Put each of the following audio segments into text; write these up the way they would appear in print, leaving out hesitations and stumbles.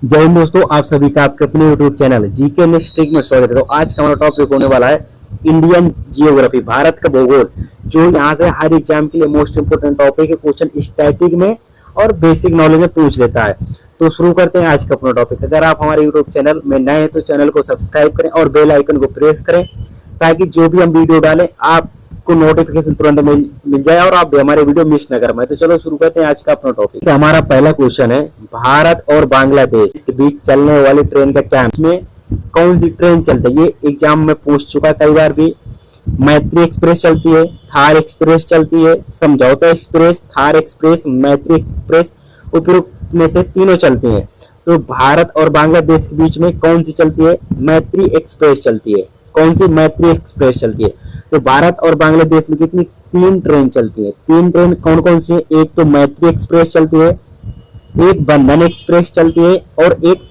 जय हिंद दोस्तों, आप सभी का आपके अपने YouTube channel GK next trick में स्वागत है। तो आज का हमारा टॉपिक होने वाला है इंडियन जियोग्राफी, भारत का भूगोल, जो यहाँ से हर एग्जाम के लिए मोस्ट इंपोर्टेंट टॉपिक है। क्वेश्चन स्टैटिक में और बेसिक नॉलेज में पूछ लेता है। तो शुरू करते हैं आज का अपना टॉपिक। अगर आप हमारे YouTube चैनल में नए हैं तो चैनल को सब्सक्राइब करें और बेल आइकन को प्रेस करें, ताकि जो भी हम वीडियो डालें आपको नोटिफिकेशन तुरंत मिल जाए और आप भी हमारे वीडियो मिस न कर पाए। तो चलो शुरू करते हैं आज का अपना टॉपिक। हमारा पहला क्वेश्चन है, भारत और बांग्लादेश के बीच चलने वाली ट्रेन का क्या, इसमें कौन सी ट्रेन चलती है? ये एग्जाम में पूछ चुका कई बार भी। मैत्री एक्सप्रेस चलती है, थार एक्सप्रेस चलती है, समझौता एक्सप्रेस, थार एक्सप्रेस, मैत्री एक्सप्रेस, उपरोक्त में से तीनों चलती हैं। तो भारत और बांग्लादेश के बीच में कौन सी चलती है? मैत्री एक्सप्रेस चलती है। कौन सी? मैत्री एक्सप्रेस चलती है। तो भारत और बांग्लादेश में कितनी? तीन ट्रेन चलती है। तीन ट्रेन कौन कौन सी? एक तो मैत्री एक्सप्रेस चलती है, एक बंधन एक्सप्रेस चलती है और एक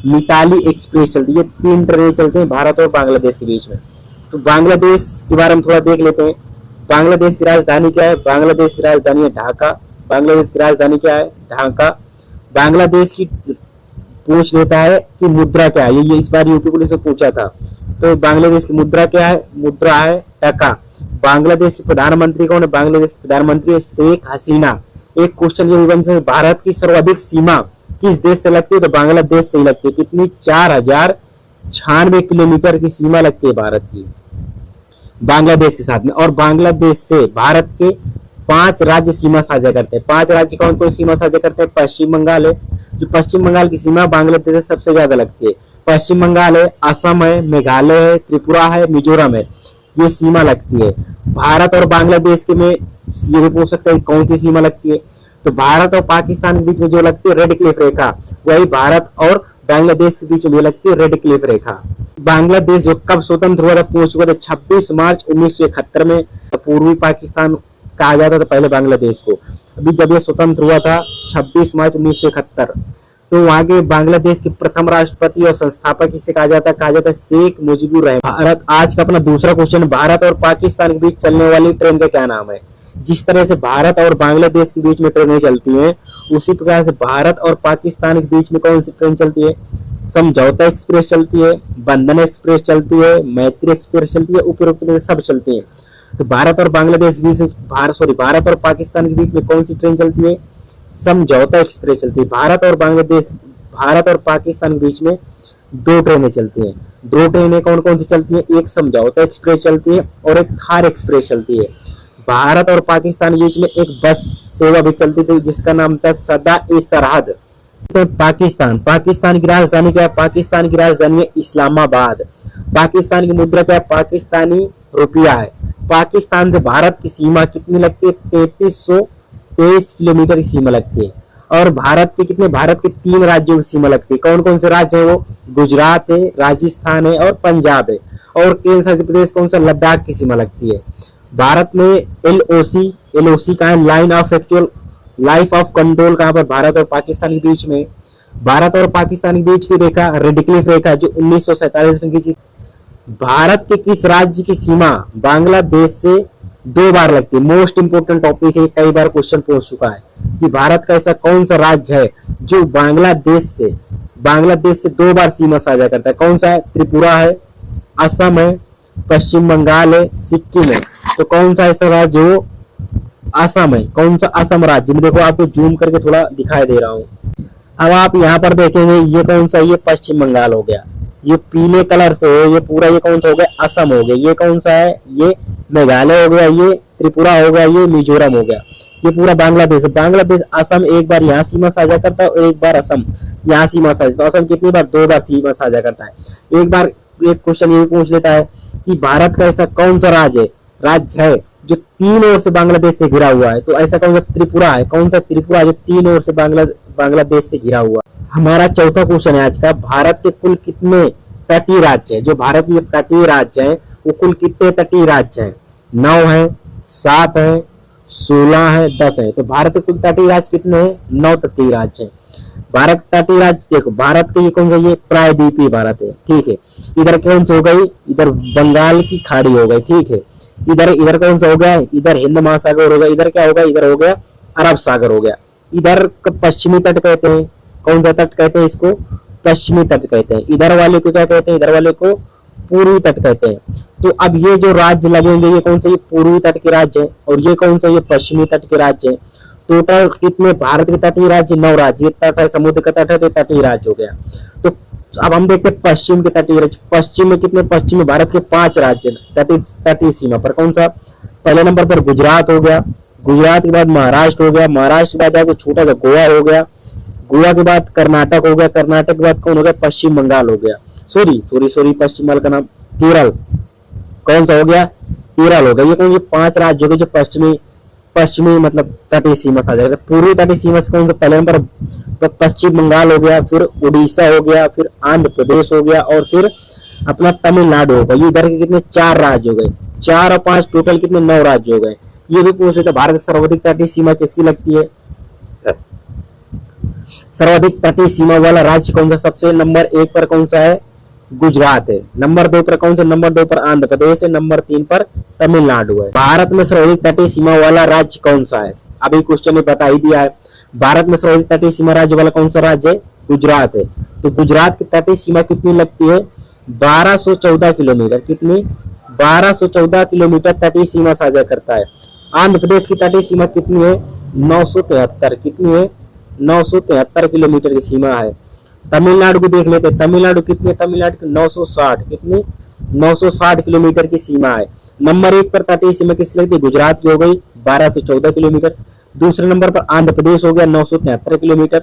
मिताली एक्सप्रेस चलती है। तीन ट्रेनें चलती हैं भारत और बांग्लादेश के बीच में। तो बांग्लादेश के बारे में थोड़ा देख लेते हैं। बांग्लादेश की राजधानी क्या है? बांग्लादेश की राजधानी है ढाका। बांग्लादेश की राजधानी क्या है? ढाका। बांग्लादेश की पूछ लेता है कि मुद्रा क्या है, ये इस बार यूपी पुलिस से पूछा था। तो बांग्लादेश की मुद्रा क्या है? मुद्रा है टका। बांग्लादेश के प्रधानमंत्री कौन है? बांग्लादेश के प्रधानमंत्री है शेख हसीना। एक क्वेश्चन ये बन सकता, भारत की सर्वाधिक सीमा किस देश से लगती है? तो बांग्लादेश से ही लगती है। कितनी? 4096 किलोमीटर की सीमा लगती है भारत की बांग्लादेश के साथ में। और बांग्लादेश से भारत के 5 राज्य सीमा साझा करते हैं। 5 राज्य कौन कौन सीमा साझा करते हैं? पश्चिम बंगाल है, जो पश्चिम बंगाल की सीमा बांग्लादेश से सबसे ज्यादा लगती है। पश्चिम बंगाल है, असम है, मेघालय है, त्रिपुरा है, मिजोरम है, ये सीमा लगती है। भारत और बांग्लादेश के में ये भी पूछ सकते हैं कौन सी सीमा लगती है? तो भारत और पाकिस्तान के बीच में जो लगती है रेड क्लिफ रेखा, वही भारत और बांग्लादेश के बीच में लगती है रेड क्लिफ रेखा। बांग्लादेश जो कब स्वतंत्र हुआ था पूछ चुका था, 26 मार्च 1971 में। पूर्वी पाकिस्तान कहा जाता था पहले बांग्लादेश को। अभी जब ये स्वतंत्र हुआ था 26 मार्च 1971, तो वहां के बांग्लादेश के प्रथम राष्ट्रपति और संस्थापक इसे कहा जाता है शेख मुजीबुर रहमान। भारत, आज का अपना दूसरा क्वेश्चन, भारत और पाकिस्तान के बीच चलने वाली ट्रेन का क्या नाम है? जिस तरह से भारत और बांग्लादेश के बीच में ट्रेनें चलती हैं, उसी प्रकार से भारत और पाकिस्तान के बीच में कौन सी ट्रेन चलती है? समझौता एक्सप्रेस चलती है, बंधन एक्सप्रेस चलती है, मैत्री एक्सप्रेस चलती है, उपरोक्त में सब चलती है। तो भारत और बांग्लादेश के बीच में भारत और पाकिस्तान के बीच में कौन सी ट्रेन चलती है? समझौता एक्सप्रेस चलती है। भारत और पाकिस्तान के बीच में 2 ट्रेनें चलती हैं। 2 ट्रेनें कौन कौन सी चलती हैं? एक समझौता एक्सप्रेस चलती है और एक थार एक्सप्रेस चलती है। भारत और पाकिस्तान के बीच में एक बस सेवा भी चलती थी जिसका नाम था सदा-ए-सरहद। तो पाकिस्तान की राजधानी क्या है? पाकिस्तान की राजधानी है इस्लामाबाद। पाकिस्तान की मुद्रा क्या है? पाकिस्तानी रुपया है। पाकिस्तान से भारत की सीमा कितनी लगती है? 3323 किलोमीटर की सीमा लगती है। और भारत के 3 राज्यों की सीमा लगती है। कौन कौन से राज्य है वो? गुजरात है, राजस्थान है और पंजाब है। और केंद्र शासित प्रदेश कौन सा? लद्दाख की सीमा लगती है। भारत में एलओसी कहाँ है? लाइफ ऑफ कंट्रोल कहाँ पर? भारत और पाकिस्तान के बीच में। भारत और पाकिस्तान के बीच की रेखा रेड क्लिफ रेखा जो 1947 में खींची। भारत के किस राज्य की सीमा बांग्लादेश से 2 बार लगती है? मोस्ट इंपोर्टेंट टॉपिक है, कई बार क्वेश्चन पूछ चुका है कि भारत का ऐसा कौन सा राज्य है जो बांग्लादेश से 2 बार सीमा साझा करता है? कौन सा है? त्रिपुरा है, असम है, पश्चिम बंगाल है, सिक्किम है। तो कौन सा ऐसा राज्य वो? असम है। कौन सा? असम राज्य में। देखो आपको जूम करके थोड़ा दिखाई दे रहा हूँ। अब आप यहाँ पर देखेंगे ये कौन सा? ये पश्चिम बंगाल हो गया। ये पीले कलर से है ये पूरा, ये कौन सा हो गया? असम हो गया। ये कौन सा है? ये मेघालय हो गया, ये त्रिपुरा हो गया, ये मिजोरम हो गया। ये पूरा बांग्लादेश है। बांग्लादेश असम एक बार यहाँ सीमा साझा करता है और एक बार असम यहाँ सीमा साझा। तो असम कितनी बार? 2 बार सीमा साझा करता है। एक बार एक क्वेश्चन ये पूछ लेता है कि भारत का ऐसा कौन सा राज्य है जो 3 ओर से बांग्लादेश से घिरा हुआ है? तो ऐसा कौन सा? त्रिपुरा है। कौन सा? त्रिपुरा जो 3 ओर से बांग्लादेश से घिरा हुआ। हमारा चौथा क्वेश्चन है आज का, भारत के कुल कितने तटीय राज्य है? जो भारत के तटीय राज्य है वो कुल कितने तटीय राज्य है? 9 है, 7 है, 16 है, 10 है। तो भारत के कुल तटीय राज्य कितने हैं? 9 तटीय राज्य है। भारत तटीय राज्य देखो, भारत के ये कौन सा? ये प्रायद्वीपीय भारत है, ठीक है। इधर कौन सा हो गई? इधर बंगाल की खाड़ी हो गई, ठीक है। इधर कौन सा हो गया? इधर हिंद महासागर हो गया। इधर क्या होगा? इधर हो गया अरब सागर हो गया। इधर पश्चिमी तट कहते हैं, कौन सा तट कहते हैं इसको? पश्चिमी तट कहते हैं, इधर वाले को क्या कहते हैं, इधर वाले को पूर्वी तट कहते हैं। तो अब ये जो राज्य लगेंगे ये कौन से, ये पूर्वी तट के राज्य है, और ये कौन सा, ये पश्चिमी तट के राज्य है। टोटल कितने भारत के तटीय राज्य, 9 राज्य, ये तट है, समुद्र का तट है, तो तटीय राज्य हो गया। तो अब हम देखते हैं पश्चिम के तटीय राज्य। पश्चिम में कितने, पश्चिमी भारत के 5 राज्य तटीय सीमा पर। कौन सा, पहले नंबर पर गुजरात हो गया, गुजरात के बाद महाराष्ट्र हो गया, महाराष्ट्र के बाद आपको छोटा सा गोवा हो गया, गोवा के बाद कर्नाटक हो गया, कर्नाटक के बाद कौन हो गया, पश्चिम बंगाल हो गया। सॉरी पश्चिम बंगाल का नाम केरल, कौन सा हो गया, केरल हो गया। ये कौन, ये 5 राज्य हो गए जो पश्चिमी मतलब तटीय सीमा साझा करते हैं। पूर्वी तटीय सीमा से कौन सा, पहले नंबर तो पश्चिम बंगाल हो गया, फिर उड़ीसा हो गया, फिर आंध्र प्रदेश हो गया, और फिर अपना तमिलनाडु हो गया। ये इधर के कितने, 4 राज्य हो गए, 4 और 5 टोटल कितने, 9 राज्य हो गए। ये भी पूछ रहे थे भारत की सर्वाधिक तटीय सीमा किसकी लगती है, सर्वाधिक तटीय सीमा वाला राज्य कौन सा, सबसे नंबर 1 पर कौन सा है, गुजरात है। नंबर 2 पर कौन सा, नंबर 2 पर आंध्र प्रदेश है, नंबर 3 पर तमिलनाडु है। भारत में सर्वाधिक तटीय सीमा वाला राज्य कौन सा है, अभी क्वेश्चन ने बता ही दिया है। भारत में सर्वाधिक तटीय सीमा राज्य वाला कौन सा राज्य है, गुजरात है। तो गुजरात की तटीय सीमा कितनी लगती है, 1214 किलोमीटर, कितनी, 1214 किलोमीटर तटीय सीमा साझा करता है। आंध्र प्रदेश की तटीय सीमा कितनी है, 973, कितनी है, 973 किलोमीटर की सीमा है। तमिलनाडु को देख लेते हैं, तमिलनाडु कितनी है, तमिलनाडु की 960, कितनी, 960 किलोमीटर की सीमा है। नंबर 1 पर तटीय सीमा किसकी लगती है, गुजरात की हो गई 1214 किलोमीटर। दूसरे नंबर पर आंध्र प्रदेश हो गया 973 किलोमीटर।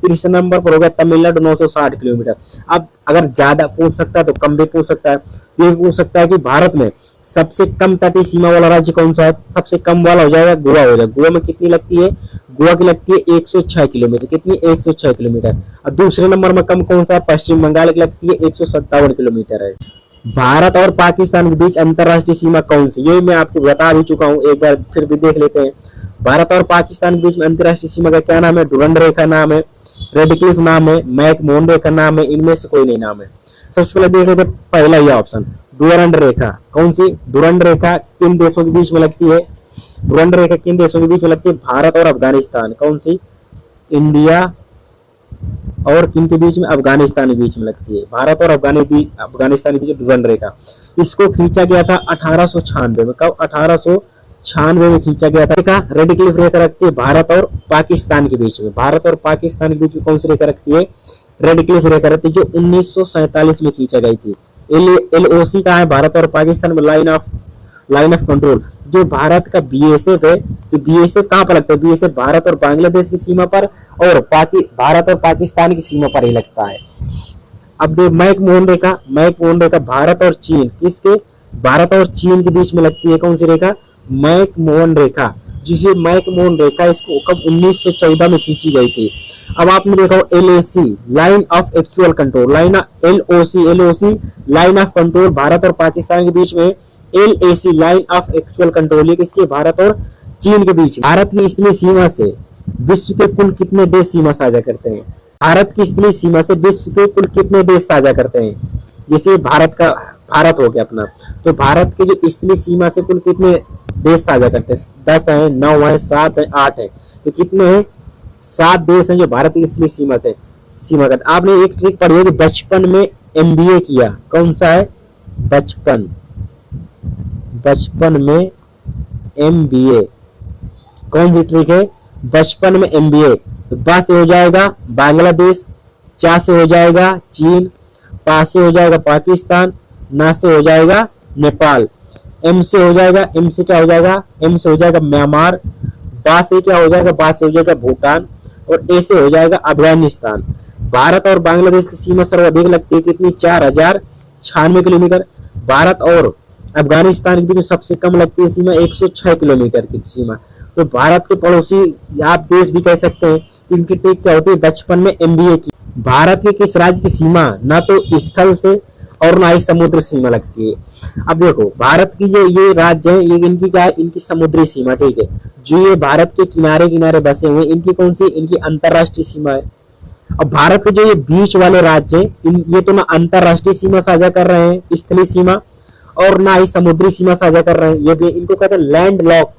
तीसरे नंबर पर हो गया तमिलनाडु 960 किलोमीटर। अब अगर ज्यादा पूछ सकता है तो कम भी पूछ सकता है। ये भी पूछ सकता है कि भारत में सबसे कम तटीय सीमा वाला राज्य कौन सा है, सबसे कम वाला हो जाएगा गोवा हो जाएगा। गोवा में कितनी लगती है, गोवा की लगती है 106 किलोमीटर, कितनी, 106 किलोमीटर। और दूसरे नंबर में कम कौन सा है, पश्चिम बंगाल की लगती है 157 किलोमीटर है। भारत और पाकिस्तान के बीच अंतरराष्ट्रीय सीमा कौन सी, ये मैं आपको बता भी चुका हूँ, एक बार फिर भी देख लेते हैं। भारत और पाकिस्तान के बीच में अंतरराष्ट्रीय सीमा का क्या नाम है, डुरंड रेखा नाम है, रेड क्लिफ नाम है, मैक-मोहन रेखा नाम है, इनमें से कोई नहीं नाम है। सबसे पहले देख लेते पहला ये ऑप्शन, डुरंड रेखा। कौन सी, डुरंड रेखा किन देशों के बीच में लगती है, डुरंड रेखा किन देशों के बीच में लगती है, भारत और अफगानिस्तान। कौन सी, इंडिया और किन के बीच में, अफगानिस्तान के बीच में लगती है। भारत और अफगानिस्तान के बीच डुरंड रेखा, इसको खींचा गया था 1896 में। कब, 1896 में खींचा गया था। रेखा, रेड क्लिफ रेखा रखती है भारत और पाकिस्तान के बीच में। भारत और पाकिस्तान के बीच में कौन सी रेखा रखती है, रेड क्लिफ रेखा रहती है, जो 1947 में खींचा गई थी। LOC का है भारत और पाकिस्तान में, लाइन ऑफ कंट्रोल। जो भारत का BSF है, तो BSF कहाँ पर लगता है, BSF भारत और बांग्लादेश की सीमा पर और भारत और पाकिस्तान की सीमा पर ही लगता है। अब देख मैक-मोहन रेखा भारत और चीन, किसके, भारत और चीन के बीच में लगती है। कौन सी रेखा, मैक-मोहन रेखा, जिसे मैक-मोहन रेखा इसको कब 1914 में खींची गई थी। अब आपने देखा LAC, line of actual control, LOC line of control Bharat और पाकिस्तान के बीच में। LAC line of actual control, ये किसके, भारत और चीन के बीच। भारत की स्थलीय सीमा से विश्व के कुल कितने देश सीमा साझा करते हैं, भारत की स्थलीय सीमा से विश्व के कुल कितने देश साझा करते हैं। जैसे भारत हो गया अपना, तो भारत की जो स्थलीय सीमा से कुल कितने देश साझा करते हैं, 10 है, 9 है, 7 है, 8 है। तो कितने हैं, 7 देश हैं जो भारत की स्थलीय सीमा करते। आपने एक ट्रिक पढ़ी होगी, बचपन में MBA किया, कौन सा है, बचपन में MBA, कौन सी ट्रिक है, बचपन में MBA। तो बा से हो जाएगा बांग्लादेश, चा से हो जाएगा चीन, पा से हो जाएगा पाकिस्तान, ना से हो जाएगा नेपाल, M से हो जाएगा, M से क्या हो जाएगा, M से हो जाएगा म्यांमार, बा से क्या हो जाएगा, बा से हो जाएगा भूटान, और ए से हो जाएगा अफगानिस्तान। भारत और बांग्लादेश की सीमा सर्वाधिक लगती है कितनी, 4096 किलोमीटर। भारत और अफगानिस्तान के बीच सबसे कम लगती है सीमा 106 किलोमीटर की सीमा। तो भारत के पड़ोसी आप देश भी कह सकते हैं, इनकी ट्रिक क्या होती है, बचपन में MBA की। भारत के किस राज्य की सीमा ना तो स्थल से और ना ही समुद्र सीमा लगती है। अब देखो भारत की जो ये राज्य है, ये इनकी क्या है, इनकी समुद्री सीमा, ठीक है। जो ये भारत के किनारे बसे हुए, इनकी कौन सी, इनकी अंतरराष्ट्रीय सीमा है। अब भारत के जो ये बीच वाले राज्य हैं, ये तो ना अंतरराष्ट्रीय सीमा साझा कर रहे हैं, स्थलीय सीमा, और ना ही समुद्री सीमा साझा कर रहे हैं। ये भी इनको कहते हैं लैंड लॉक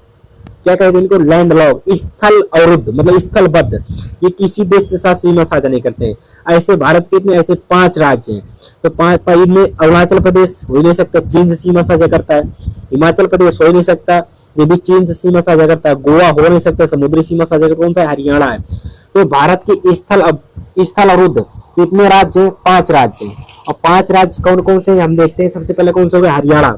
क्या कहते हैं इनको, लैंड लॉक, स्थल अवरुद्ध मतलब स्थलबद्ध, ये किसी देश के साथ सीमा साझा नहीं करते हैं। ऐसे भारत के इतने ऐसे 5 राज्य हैं। तो 5 इनमें अरुणाचल प्रदेश हो ही नहीं सकता, चीन से सीमा साझा करता है। हिमाचल प्रदेश हो ही नहीं सकता, ये भी चीन से सीमा साझा करता है। गोवा हो नहीं सकता, समुद्री सीमा साझा करता, कौन सा है, हरियाणा है। तो भारत के स्थल अवरुद्ध कितने राज्य हैं, 5 राज्य हैं। और 5 राज्य कौन कौन से हम देखते हैं। सबसे पहले कौन सा होगा, हरियाणा।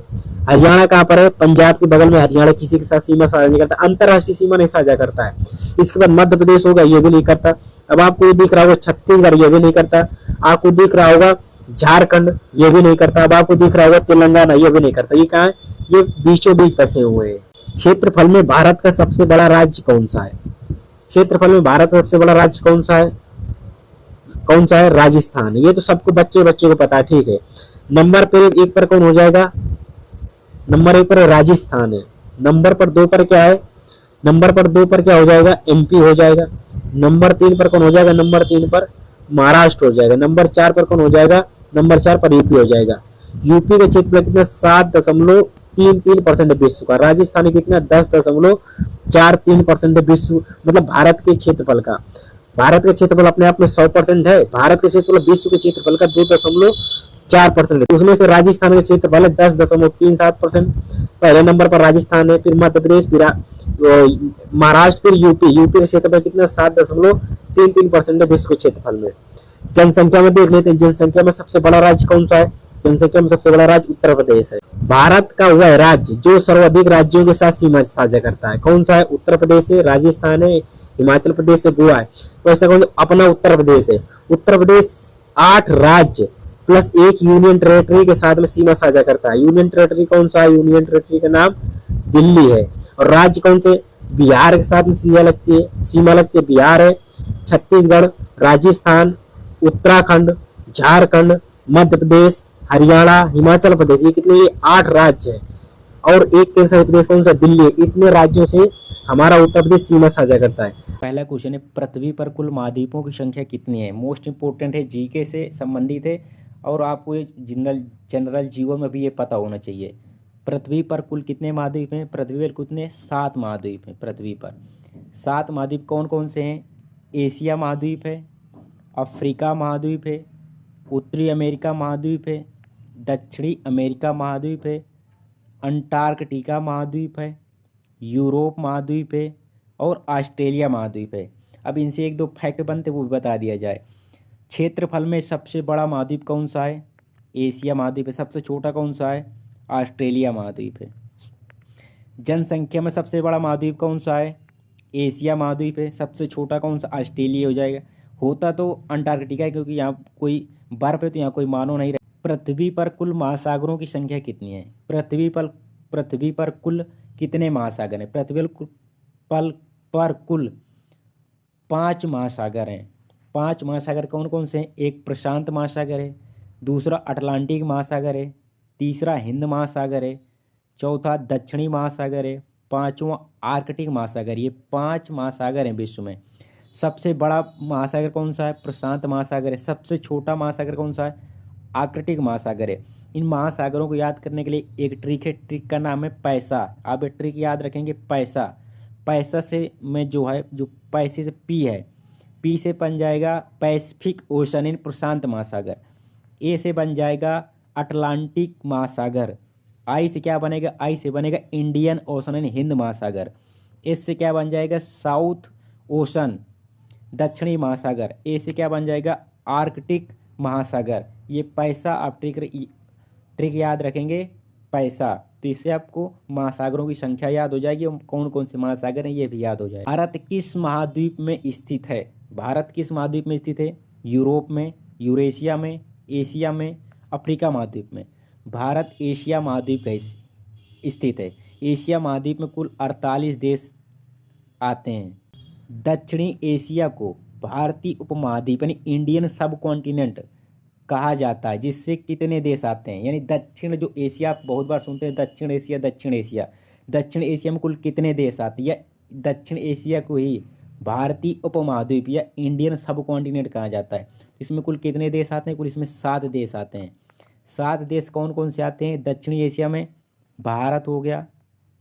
हरियाणा कहाँ पर है, पंजाब के बगल में हरियाणा, किसी के साथ सीमा साझा नहीं करता, अंतरराष्ट्रीय सीमा नहीं साझा करता है। इसके बाद मध्य प्रदेश होगा, ये भी नहीं करता। अब आपको ये दिख रहा होगा छत्तीसगढ़, ये भी नहीं करता। आपको दिख रहा होगा झारखंड, ये भी नहीं करता। अब आपको दिख रहा होगा तेलंगाना, ये भी नहीं करता। ये कहाँ है, ये बीचों बीच बसे हुए हैं। क्षेत्रफल में भारत का सबसे बड़ा राज्य कौन सा है, क्षेत्रफल में भारत का सबसे बड़ा राज्य कौन सा है, कौन सा है, राजस्थान। ये तो सबको बच्चे बच्चे को पता है, ठीक है। नंबर पे 1 पर कौन हो जाएगा, नंबर 1 पर राजस्थान है। नंबर पर 2 पर क्या है, नंबर पर 2 पर क्या हो जाएगा, एमपी हो जाएगा। नंबर 3 पर कौन हो जाएगा, नंबर 3 पर महाराष्ट्र हो जाएगा। नंबर 4 पर कौन हो जाएगा, नंबर 4 पर यूपी हो जाएगा। यूपी का क्षेत्रफल कितना, 7.33% विश्व का। राजस्थान कितना, 10.43% विश्व मतलब भारत के क्षेत्रफल का। भारत का क्षेत्रफल अपने आप में 100% है। भारत के क्षेत्रफल विश्व के क्षेत्रफल का 2.4% है। उसमें से राजस्थान का क्षेत्रफल है 10.37%। पहले नंबर पर राजस्थान है, फिर मध्य प्रदेश, फिर महाराष्ट्र, फिर यूपी। यूपी का क्षेत्रफल कितना, 7.33% है विश्व के क्षेत्रफल में। जनसंख्या में देख लेते हैं, जनसंख्या में सबसे बड़ा राज्य कौन सा है, जनसंख्या में सबसे बड़ा राज्य उत्तर प्रदेश है। भारत का वह राज्य जो सर्वाधिक राज्यों के साथ सीमा साझा करता है, कौन सा है, उत्तर प्रदेश है, राजस्थान है, हिमाचल प्रदेश से, गोवा है। तो ऐसा कौन, अपना उत्तर प्रदेश है। उत्तर प्रदेश 8 राज्य प्लस 1 यूनियन टेरिटरी के साथ में सीमा साझा करता है। यूनियन टेरिटरी कौन सा है, यूनियन टेरिटरी का नाम दिल्ली है। और राज्य कौन से, बिहार के साथ में सीमा लगती है, बिहार है, छत्तीसगढ़, राजस्थान, उत्तराखंड, झारखंड, मध्य प्रदेश, हरियाणा, हिमाचल प्रदेश। ये कितने, ये 8 राज्य है। और एक केंद्र शासित प्रदेश कौन सा, दिल्ली है। इतने राज्यों से हमारा उत्तर प्रदेश सीमा साझा करता है। पहला क्वेश्चन है, पृथ्वी पर कुल महाद्वीपों की संख्या कितनी है। मोस्ट इंपोर्टेंट है, जीके से संबंधित है और आपको ये जनरल जीवन में भी ये पता होना चाहिए। पृथ्वी पर कुल कितने महाद्वीप हैं, पृथ्वी पर कितने, 7 महाद्वीप हैं पृथ्वी पर। 7 महाद्वीप कौन कौन से हैं, एशिया महाद्वीप है, अफ्रीका महाद्वीप है, उत्तरी अमेरिका महाद्वीप है, दक्षिणी अमेरिका महाद्वीप है, अंटार्कटिका महाद्वीप है, यूरोप महाद्वीप है और ऑस्ट्रेलिया महाद्वीप है। अब इनसे 1-2 फैक्ट बनते वो भी बता दिया जाए। क्षेत्रफल में सबसे बड़ा महाद्वीप कौन सा है, एशिया महाद्वीप है। सबसे छोटा कौन सा है, ऑस्ट्रेलिया महाद्वीप है। जनसंख्या में सबसे बड़ा महाद्वीप कौन सा है, एशिया महाद्वीप है। सबसे छोटा कौन सा, ऑस्ट्रेलिया हो जाएगा। होता तो अंटार्कटिका है क्योंकि यहाँ कोई बर्फ है तो यहाँ कोई मानव नहीं रहे। पृथ्वी पर कुल महासागरों की संख्या कितनी है, पृथ्वी पर कुल कितने महासागर हैं। पृथ्वी पर कुल 5 महासागर हैं। 5 महासागर कौन कौन से हैं, एक प्रशांत महासागर है, दूसरा अटलांटिक महासागर है, तीसरा हिंद महासागर है, चौथा दक्षिणी महासागर है, पांचवा आर्कटिक महासागर। ये 5 महासागर हैं विश्व में। सबसे बड़ा महासागर कौन सा है, प्रशांत महासागर है। सबसे छोटा महासागर कौन सा है, आर्कटिक महासागर है। इन महासागरों को याद करने के लिए एक ट्रिक है, ट्रिक का नाम है पैसा। आप एक ट्रिक याद रखेंगे, पैसा। पैसा से में जो है, जो पैसे से पी है, पी से बन जाएगा पैसिफिक ओशन इन प्रशांत महासागर। ए से बन जाएगा अटलांटिक महासागर। आई से क्या बनेगा, आई से बनेगा इंडियन ओशन इन हिंद महासागर। एस से क्या बन जाएगा, साउथ ओशन दक्षिणी महासागर। ए से क्या बन जाएगा, आर्कटिक महासागर। ये पैसा आप ट्रिक याद रखेंगे, पैसा। तो इससे आपको महासागरों की संख्या याद हो जाएगी और कौन कौन से महासागर हैं ये भी याद हो जाएगा। भारत किस महाद्वीप में स्थित है, भारत किस महाद्वीप में स्थित है, यूरोप में, यूरेशिया में, एशिया में, अफ्रीका महाद्वीप में। भारत एशिया महाद्वीप में स्थित है। एशिया महाद्वीप में कुल 48 देश आते हैं। दक्षिणी एशिया को भारतीय उपमहाद्वीप यानी इंडियन सब कॉन्टिनेंट कहा जाता है, जिससे कितने देश आते हैं, यानी दक्षिण जो एशिया, आप बहुत बार सुनते हैं दक्षिण एशिया दक्षिण एशिया। दक्षिण एशिया में कुल कितने देश आते हैं, या दक्षिण एशिया को ही भारतीय उपमहाद्वीप या इंडियन सब कॉन्टिनेंट कहा जाता है। इसमें कुल कितने देश आते हैं, कुल इसमें 7 देश आते हैं। 7 देश कौन कौन से आते हैं दक्षिणी एशिया में, भारत हो गया,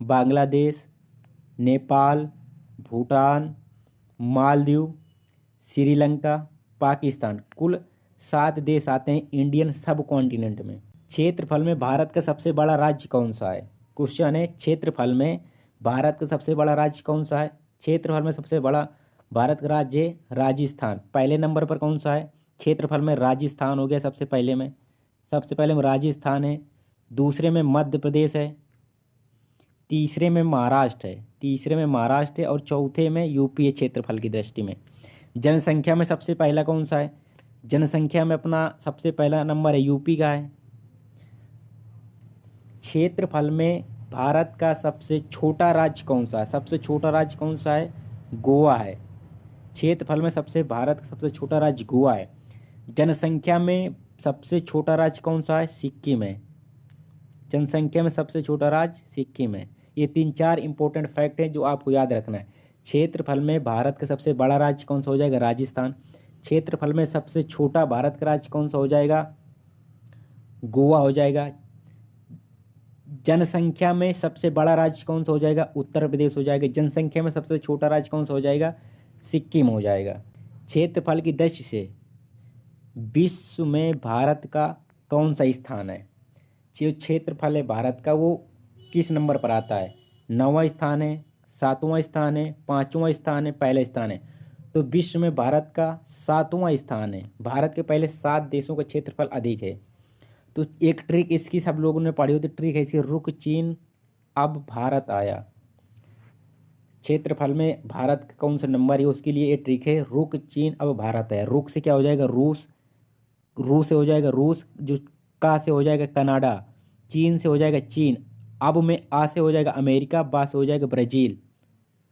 बांग्लादेश, नेपाल, भूटान, मालदीव, श्रीलंका, पाकिस्तान। कुल 7 देश आते हैं इंडियन सब कॉन्टिनेंट में। क्षेत्रफल में भारत का सबसे बड़ा राज्य कौन सा है? क्वेश्चन है, क्षेत्रफल में भारत का सबसे बड़ा राज्य कौन सा है? क्षेत्रफल में सबसे बड़ा भारत का राज्य है राजस्थान। पहले नंबर पर कौन सा है? क्षेत्रफल में राजस्थान हो गया सबसे पहले में। सबसे पहले में राजस्थान है, दूसरे में मध्य प्रदेश है, तीसरे में महाराष्ट्र है, और चौथे में यूपी है क्षेत्रफल की दृष्टि में। जनसंख्या में सबसे पहला कौन सा है? जनसंख्या में अपना सबसे पहला नंबर है यूपी का है। क्षेत्रफल में भारत का सबसे छोटा राज्य कौन सा है? सबसे छोटा राज्य कौन सा है? गोवा है। क्षेत्रफल में भारत का सबसे छोटा राज्य गोवा है। जनसंख्या में सबसे छोटा राज्य कौन सा है? सिक्किम है। जनसंख्या में सबसे छोटा राज्य सिक्किम है। ये 3-4 इंपॉर्टेंट फैक्ट हैं जो आपको याद रखना है। क्षेत्रफल में भारत का सबसे बड़ा राज्य कौन सा हो जाएगा? राजस्थान। क्षेत्रफल में सबसे छोटा भारत का राज्य कौन सा हो जाएगा? गोवा हो जाएगा। जनसंख्या में सबसे बड़ा राज्य कौन सा हो जाएगा? उत्तर प्रदेश हो जाएगा। जनसंख्या में सबसे छोटा राज्य कौन सा हो जाएगा? सिक्किम हो जाएगा। क्षेत्रफल की दृष्टि से विश्व में भारत का कौन सा स्थान है? जो क्षेत्रफल है भारत का वो किस नंबर पर आता है? 9वां स्थान है, 7वां स्थान है, 5वां स्थान है, पहला स्थान है? तो विश्व में भारत का 7वां स्थान है। भारत के पहले 7 देशों का क्षेत्रफल अधिक है। तो एक ट्रिक इसकी सब लोगों ने पढ़ी होती, ट्रिक है इसकी, रुक चीन अब भारत आया। क्षेत्रफल में भारत का कौन सा नंबर है उसके लिए ये ट्रिक है, रुक चीन अब भारत आया। रुक से क्या हो जाएगा? रूस, रूस से हो जाएगा रूस, जो का से हो जाएगा कनाडा, चीन से हो जाएगा चीन, अब में आ से हो जाएगा अमेरिका, बा से हो जाएगा ब्राज़ील।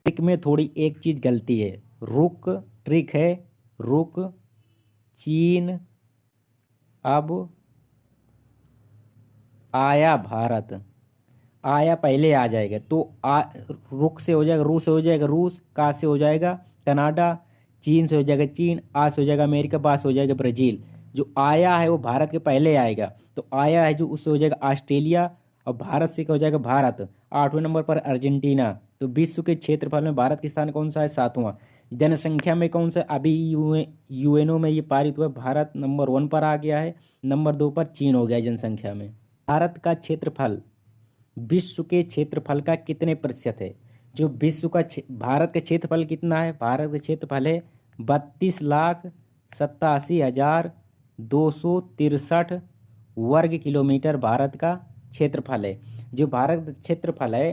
ट्रिक में थोड़ी एक चीज़ गलती है, रुक ट्रिक है रुक चीन अब आया भारत, आया पहले आ जाएगा तो रुक से हो जाएगा रूस, से हो जाएगा रूस, का से हो जाएगा कनाडा, चीन से हो जाएगा चीन, आ से हो जाएगा अमेरिका, बा से हो जाएगा ब्राज़ील। जो आया है वो भारत के पहले आएगा, तो आया है जो उससे हो जाएगा ऑस्ट्रेलिया, और भारत से क्या हो जाएगा? भारत। 8वें नंबर पर अर्जेंटीना। तो विश्व के क्षेत्रफल में भारत का स्थान कौन सा है? 7वां। जनसंख्या में कौन सा? अभी यूएनओ में ये पारित हुआ, भारत नंबर 1 पर आ गया है, नंबर 2 पर चीन हो गया है जनसंख्या में। भारत का क्षेत्रफल विश्व के क्षेत्रफल का कितने प्रतिशत है? जो विश्व का भारत का क्षेत्रफल कितना है? भारत का क्षेत्रफल है 32,87,263 वर्ग किलोमीटर भारत का क्षेत्रफल है। जो भारत का क्षेत्रफल है,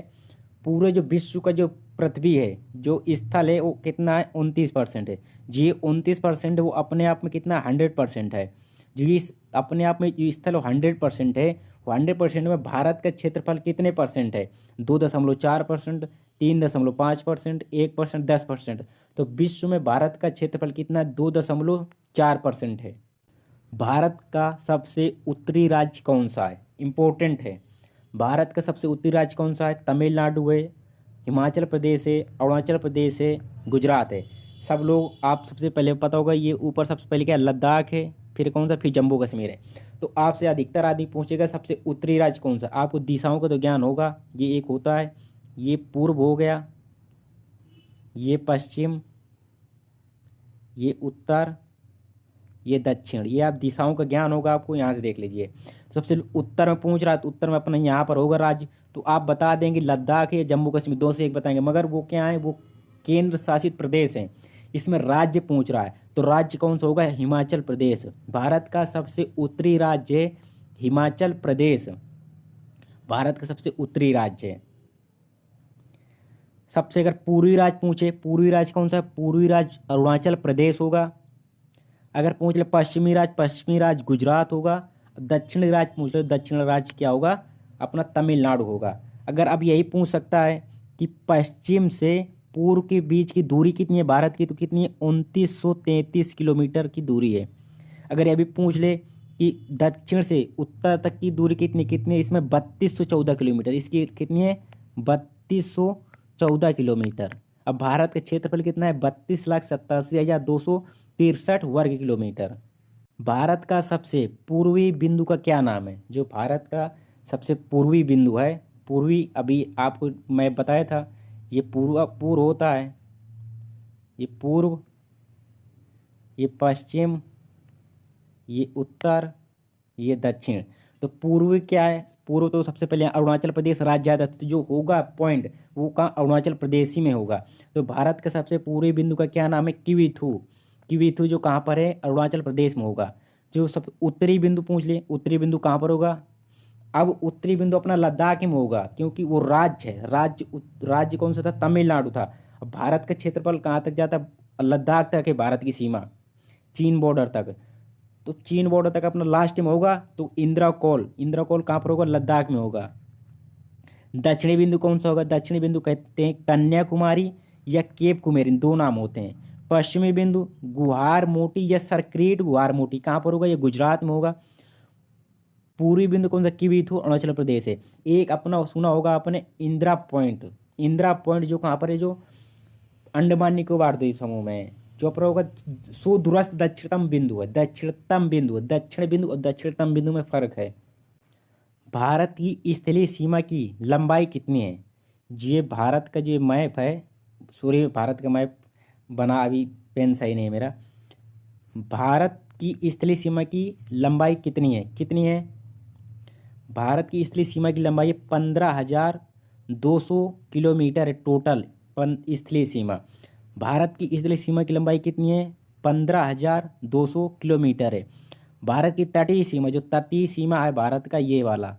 पूरे जो विश्व का जो पृथ्वी है, जो स्थल है वो कितना है? 29% है। जो ये 29% है वो अपने आप में कितना? 100% है। जो इस अपने आप में जो स्थल 100% है, 100% में भारत का क्षेत्रफल कितने परसेंट है? 2.4%, 3.5%, 1%, 10%। तो विश्व में भारत का क्षेत्रफल कितना? 2.4% है। भारत का सबसे उत्तरी राज्य कौन सा है? इम्पोर्टेंट है। भारत का सबसे उत्तरी राज्य कौन सा है? तमिलनाडु है, हिमाचल प्रदेश है, अरुणाचल प्रदेश है, गुजरात है। सब लोग आप सबसे पहले पता होगा, ये ऊपर सबसे पहले क्या? लद्दाख है, फिर कौन सा? फिर जम्मू कश्मीर है। तो आपसे अधिकतर आदमी पूछेगा सबसे उत्तरी राज्य कौन सा? आपको दिशाओं का तो ज्ञान होगा। ये एक होता है, ये पूर्व हो गया, ये पश्चिम, ये उत्तर, ये दक्षिण। ये आप दिशाओं का ज्ञान होगा आपको, यहाँ से देख लीजिए। सबसे उत्तर में पूछ रहा है तो उत्तर में अपना यहाँ पर होगा राज्य, तो आप बता देंगे लद्दाख है, जम्मू कश्मीर, 2 से 1 बताएंगे। मगर वो क्या है? वो केंद्र शासित प्रदेश हैं। इसमें राज्य पूछ रहा है तो राज्य कौन सा होगा? हिमाचल प्रदेश। भारत का सबसे उत्तरी राज्य है हिमाचल प्रदेश। भारत का सबसे उत्तरी राज्य है। सबसे अगर पूर्वी राज्य पूछे, पूर्वी राज्य कौन सा है? पूर्वी राज्य अरुणाचल प्रदेश होगा। अगर पूछ ले पश्चिमी राज्य गुजरात होगा। दक्षिणी राज्य पूछ ले, दक्षिण राज्य क्या होगा? अपना तमिलनाडु होगा। अगर अब यही पूछ सकता है कि पश्चिम से पूर्व के बीच की दूरी कितनी है भारत की, तो कितनी है? 2933 किलोमीटर की दूरी है। अगर ये भी पूछ ले कि दक्षिण से उत्तर तक की दूरी कितनी है, इसमें 3214 किलोमीटर, इसकी कितनी है? 3214 किलोमीटर। अब भारत का क्षेत्रफल कितना है? 32,87,263 वर्ग किलोमीटर। भारत का सबसे पूर्वी बिंदु का क्या नाम है? जो भारत का सबसे पूर्वी बिंदु है, पूर्वी, अभी आपको मैं बताया था ये पूर्व होता है, ये पूर्व, ये पश्चिम, ये उत्तर, ये दक्षिण। तो पूर्व क्या है? पूर्व तो सबसे पहले अरुणाचल प्रदेश राज्य आता है, तो जो होगा पॉइंट वो कहाँ? अरुणाचल प्रदेश ही में होगा। तो भारत का सबसे पूर्वी बिंदु का क्या नाम है? किवीथू। किवीथू जो कहाँ पर है? अरुणाचल प्रदेश में होगा। जो सब उत्तरी बिंदु पूछ ले, उत्तरी बिंदु कहाँ पर होगा? अब उत्तरी बिंदु अपना लद्दाख में होगा, क्योंकि वो राज्य है। राज्य कौन सा था? तमिलनाडु था। अब भारत का क्षेत्रफल कहाँ तक जाता है? लद्दाख तक है भारत की सीमा, चीन बॉर्डर तक। तो चीन बॉर्डर तक अपना लास्ट में होगा। तो इंद्रकोल कहाँ पर होगा? लद्दाख में होगा। दक्षिणी बिंदु कौन सा होगा? दक्षिणी बिंदु कहते हैं कन्याकुमारी या केप कुमेरिन, दो नाम होते हैं। पश्चिमी बिंदु गुहार मोटी या सरक्रीट गुहार मोटी, कहाँ पर होगा? ये गुजरात में होगा। पूर्वी बिंदु कौन सा? किवीथू, अरुणाचल प्रदेश है। एक अपना सुना होगा आपने इंदिरा पॉइंट। इंदिरा पॉइंट जो कहाँ पर है? जो अंडमान निकोबार द्वीप समूह में है। जो पर होगा सुदूरस्थ दक्षिणतम बिंदु है, दक्षिणतम बिंदु है। दक्षिण बिंदु और दक्षिणतम बिंदु में फर्क है। भारत की स्थलीय सीमा की लंबाई कितनी है? ये भारत का जो मैप है, सूर्य भारत का मैप बना, अभी पेन सही नहीं है मेरा। भारत की स्थलीय सीमा की लंबाई कितनी है? कितनी है? भारत की स्थलीय सीमा की लंबाई 15,200 किलोमीटर है टोटल स्थलीय सीमा। भारत की स्थलीय सीमा की लंबाई कितनी है? 15,200 किलोमीटर है। भारत की तटीय सीमा, जो तटीय सीमा है भारत का, ये वाला,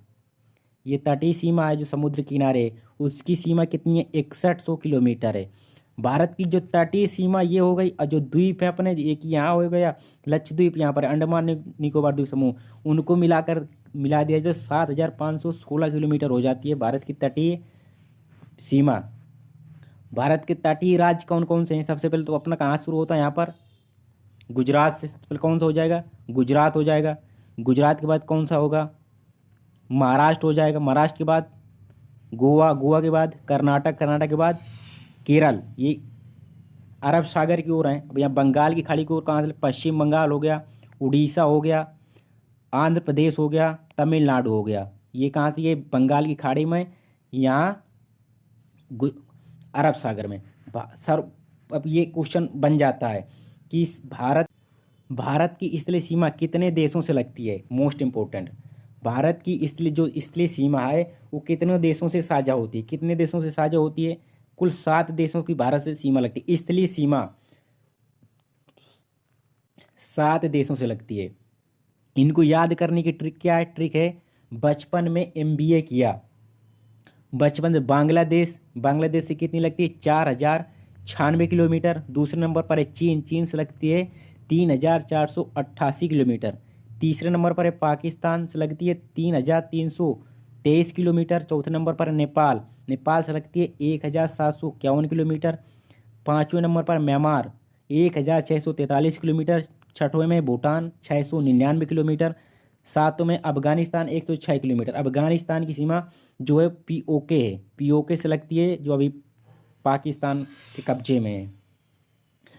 ये तटीय सीमा है जो समुद्र किनारे, उसकी सीमा कितनी है? 6100 किलोमीटर है। भारत की जो तटीय सीमा ये हो गई, और जो द्वीप है अपने, एक यहाँ हो गया लक्षद्वीप, यहाँ पर अंडमान निकोबार द्वीप समूह, उनको मिला दिया जो 7,516 किलोमीटर हो जाती है भारत की तटीय सीमा। भारत के तटीय राज्य कौन कौन से हैं? सबसे पहले तो अपना कहाँ शुरू होता है? यहाँ पर गुजरात से। सबसे पहले कौन सा हो जाएगा? गुजरात हो जाएगा। गुजरात के बाद कौन सा होगा? महाराष्ट्र हो जाएगा। महाराष्ट्र के बाद गोवा, गोवा के बाद कर्नाटक, कर्नाटक के बाद केरल। ये अरब सागर की ओर है। अब यहाँ बंगाल की खाड़ी की ओर कहाँ से? पश्चिम बंगाल हो गया, उड़ीसा हो गया, आंध्र प्रदेश हो गया, तमिलनाडु हो गया। ये कहाँ से? ये बंगाल की खाड़ी में, यहाँ अरब सागर में। सर अब ये क्वेश्चन बन जाता है कि भारत की स्थलीय सीमा कितने देशों से लगती है? मोस्ट इम्पोर्टेंट, भारत की स्थलीय सीमा है वो कितने देशों से साझा होती है? कितने देशों से साझा होती है? कुल 7 देशों की भारत से सीमा लगती है। स्थलीय सीमा 7 देशों से लगती है। इनको याद करने की ट्रिक क्या है? ट्रिक है, बचपन में MBA किया, बचपन से बांग्लादेश से कितनी लगती है? 4,096 किलोमीटर। दूसरे नंबर पर है चीन से लगती है 3,488 किलोमीटर। तीसरे नंबर पर है पाकिस्तान से लगती है 3,323 किलोमीटर। चौथे नंबर पर है नेपाल से लगती है 1,751 किलोमीटर। पाँचवें नंबर पर म्यांमार 1,643 किलोमीटर। छठवें में भूटान 699 किलोमीटर। सातों में अफगानिस्तान 106 किलोमीटर। अफगानिस्तान की सीमा जो है POK है, POK से लगती है, जो अभी पाकिस्तान के कब्जे में है।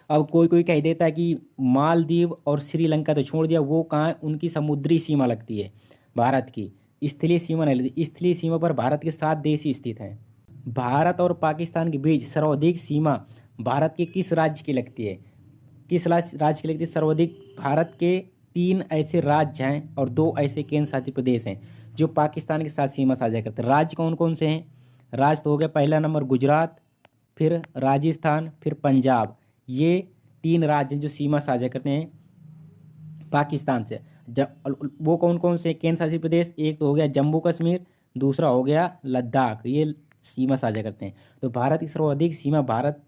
अब कोई कह देता है कि मालदीव और श्रीलंका तो छोड़ दिया, वो कहाँ है? उनकी समुद्री सीमा लगती है भारत की, स्थलीय सीमा नहीं लगती। स्थलीय सीमा पर भारत के 7 देश ही स्थित हैं। भारत और पाकिस्तान के बीच सर्वाधिक सीमा भारत के किस राज्य की लगती है? किस राज्य की लगती है सर्वाधिक? भारत के 3 ऐसे राज्य हैं और 2 ऐसे केंद्र शासित प्रदेश हैं जो पाकिस्तान के साथ सीमा साझा करते हैं। राज्य कौन कौन से हैं? राज्य तो हो गया पहला नंबर गुजरात, फिर राजस्थान, फिर पंजाब। ये 3 राज्य जो सीमा साझा करते हैं पाकिस्तान से। वो कौन कौन से केंद्र शासित प्रदेश? एक तो हो गया जम्मू कश्मीर, दूसरा हो गया लद्दाख। ये सीमा साझा करते हैं। तो भारत की सर्वाधिक सीमा भारत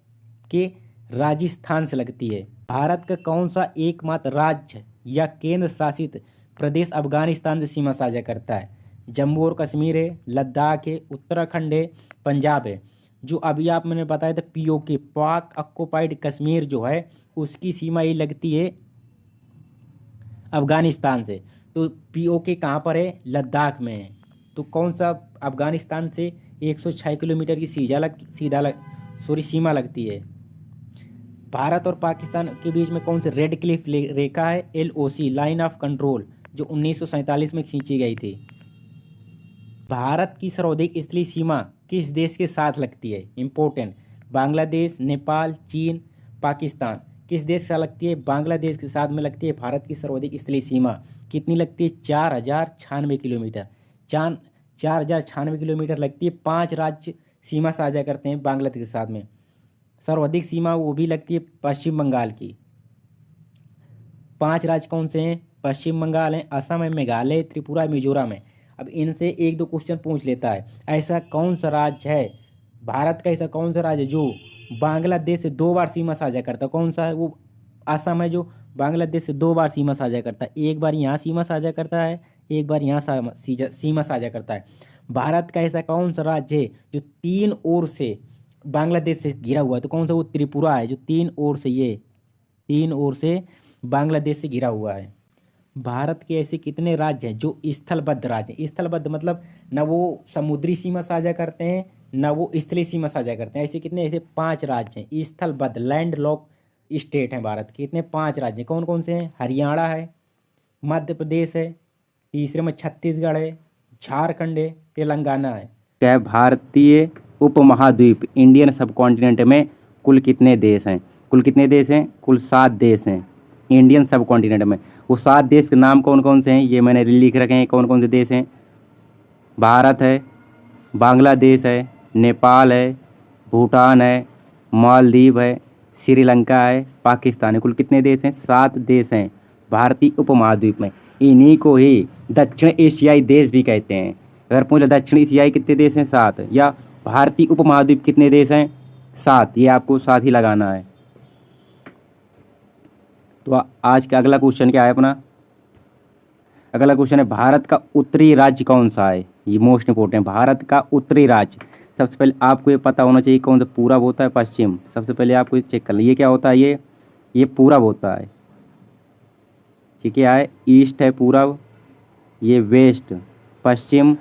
के राजस्थान से लगती है। भारत का कौन सा एकमात्र राज्य या केंद्र शासित प्रदेश अफगानिस्तान से सीमा साझा करता है? जम्मू और कश्मीर है, लद्दाख है, उत्तराखंड है, पंजाब है। जो अभी आप मैंने बताया था POK, पाक ऑक्युपाइड कश्मीर जो है, उसकी सीमा ये लगती है अफगानिस्तान से। तो POK कहाँ पर है? लद्दाख में है। तो कौन सा अफगानिस्तान से 106 किलोमीटर की सीमा लगती है। भारत और पाकिस्तान के बीच में कौन सी रेड क्लिफ रेखा है? LOC, लाइन ऑफ कंट्रोल, जो 1947 में खींची गई थी। भारत की सर्वाधिक स्थलीय सीमा किस देश के साथ लगती है? इम्पोर्टेंट। बांग्लादेश, नेपाल, चीन, पाकिस्तान। किस देश के साथ लगती है? बांग्लादेश के साथ में लगती है भारत की सर्वाधिक स्थलीय सीमा। कितनी लगती है? 4096 किलोमीटर। 4096 किलोमीटर लगती है। 5 राज्य सीमा साझा करते हैं बांग्लादेश के साथ में। सर्वाधिक सीमा वो भी लगती है पश्चिम बंगाल की। 5 राज्य कौन से हैं? पश्चिम बंगाल है, असम है, मेघालय, त्रिपुरा, मिजोरम है। अब इनसे 1-2 क्वेश्चन पूछ लेता है। ऐसा कौन सा राज्य है, भारत का ऐसा कौन सा राज्य है जो बांग्लादेश से 2 बार सीमा साझा करता है? कौन सा है? वो असम है, जो बांग्लादेश से 2 बार सीमा साझा करता है। एक बार यहाँ सीमा साझा करता है, एक बार यहाँ सीमा साझा करता है। भारत का ऐसा कौन सा राज्य है जो 3 ओर से बांग्लादेश से घिरा हुआ है? तो कौन सा? वो त्रिपुरा है, जो 3 ओर से बांग्लादेश से घिरा हुआ है। भारत के ऐसे कितने राज्य हैं जो स्थलबद्ध राज्य हैं? स्थलबद्ध मतलब न वो समुद्री सीमा साझा करते हैं, न वो स्थलीय सीमा साझा करते हैं। ऐसे कितने? ऐसे 5 राज्य हैं स्थलबद्ध, लैंड लॉक स्टेट हैं भारत के। कितने? 5 राज्य हैं। कौन कौन से हैं? हरियाणा है, मध्य प्रदेश है, तीसरे में छत्तीसगढ़ है, झारखंड है, तेलंगाना है। क्या है? भारतीय उपमहाद्वीप इंडियन सब कॉन्टिनेंट में कुल कितने देश हैं? कुल कितने देश हैं? कुल 7 देश हैं इंडियन सब कॉन्टिनेंट में। वो 7 देश के नाम कौन कौन से हैं ये मैंने लिख रखे हैं। कौन कौन से देश हैं? भारत है, बांग्लादेश है, नेपाल है, भूटान है, मालदीव है, श्रीलंका है, पाकिस्तान है। कुल कितने देश हैं? 7 देश हैं भारतीय उपमहाद्वीप में। इन्हीं को ही दक्षिण एशियाई देश भी कहते हैं। अगर पूछे दक्षिण एशियाई कितने देश हैं? 7। या भारतीय उपमहाद्वीप कितने देश हैं? 7। ये आपको 7 ही लगाना है। तो आज का अगला क्वेश्चन क्या है अपना? अगला क्वेश्चन है भारत का उत्तरी राज्य कौन सा है? ये मोस्ट इंपोर्टेंट। भारत का उत्तरी राज्य, सबसे पहले आपको ये पता होना चाहिए कौन सा पूरब होता है, पश्चिम। सबसे पहले आपको चेक करना ये क्या होता है। ये पूरब होता है। ठीक है, ईस्ट है पूरब, ये वेस्ट पश्चिम,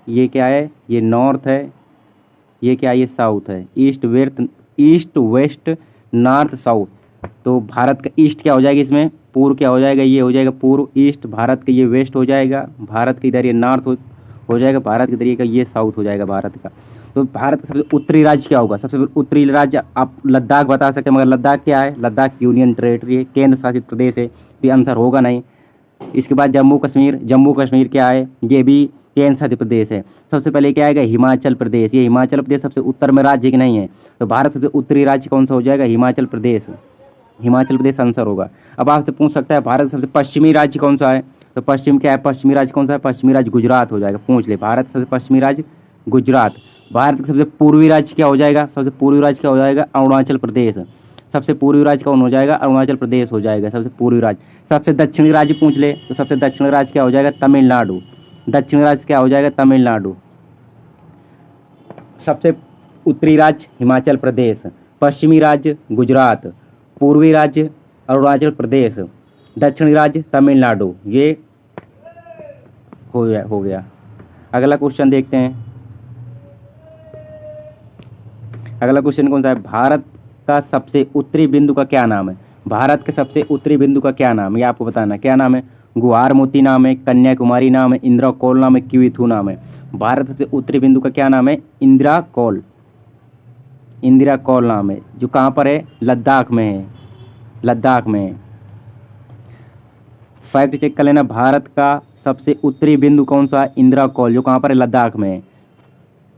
ये क्या है? ये नॉर्थ है, ये क्या है? ये साउथ है। East west north south. तो भारत का ईस्ट क्या हो जाएगा इसमें? पूर्व क्या हो जाएगा? ये हो जाएगा पूर्व ईस्ट। भारत का ये वेस्ट हो जाएगा, भारत के इधर ये नॉर्थ हो जाएगा, भारत के इधर का ये साउथ हो जाएगा भारत का। तो भारत का सबसे उत्तरी राज्य क्या होगा? सबसे उत्तरी राज्य आप लद्दाख बता सकते हैं, मगर लद्दाख क्या है? लद्दाख यूनियन टेरेटरी है, केंद्र शासित प्रदेश है, तो ये आंसर होगा नहीं। इसके बाद जम्मू कश्मीर क्या है? ये भी केंद्र शासित प्रदेश है। सबसे पहले क्या आएगा? हिमाचल प्रदेश। ये हिमाचल प्रदेश सबसे उत्तर में राज्य की नहीं है, तो भारत सबसे उत्तरी राज्य कौन सा हो जाएगा? हिमाचल प्रदेश आंसर होगा। अब आपसे पूछ सकता है भारत सबसे पश्चिमी राज्य कौन सा है? तो पश्चिम क्या है? पश्चिमी राज्य कौन सा है? पश्चिमी राज्य गुजरात हो जाएगा। पूछ ले, भारत सबसे पश्चिमी राज्य गुजरात। भारत का सबसे पूर्वी राज्य क्या हो जाएगा? सबसे पूर्वी राज्य क्या हो जाएगा? अरुणाचल प्रदेश। सबसे पूर्वी राज्य कौन हो जाएगा? अरुणाचल प्रदेश हो जाएगा सबसे पूर्वी राज्य। सबसे दक्षिणी राज्य पूछ ले, तो सबसे दक्षिणी राज्य क्या हो जाएगा? तमिलनाडु। दक्षिणी राज्य क्या हो जाएगा? तमिलनाडु। सबसे उत्तरी राज्य हिमाचल प्रदेश, पश्चिमी राज्य गुजरात, पूर्वी राज्य अरुणाचल प्रदेश, दक्षिणी राज्य तमिलनाडु। ये हो गया। अगला क्वेश्चन देखते हैं। अगला क्वेश्चन कौन सा है? भारत का सबसे उत्तरी बिंदु का क्या नाम है? भारत के सबसे उत्तरी बिंदु का क्या नाम है? ये आपको बताना क्या नाम है? गुहार मोती नाम है, कन्याकुमारी नाम है, इंदिरा कौल नाम है, किविथू नाम है। भारत से उत्तरी बिंदु का क्या नाम है? इंदिरा कौल नाम है, जो कहाँ पर है? लद्दाख में है। फैक्ट चेक कर लेना, भारत का सबसे उत्तरी बिंदु कौन सा है? इंदिरा कौल, जो कहाँ पर है? लद्दाख में है।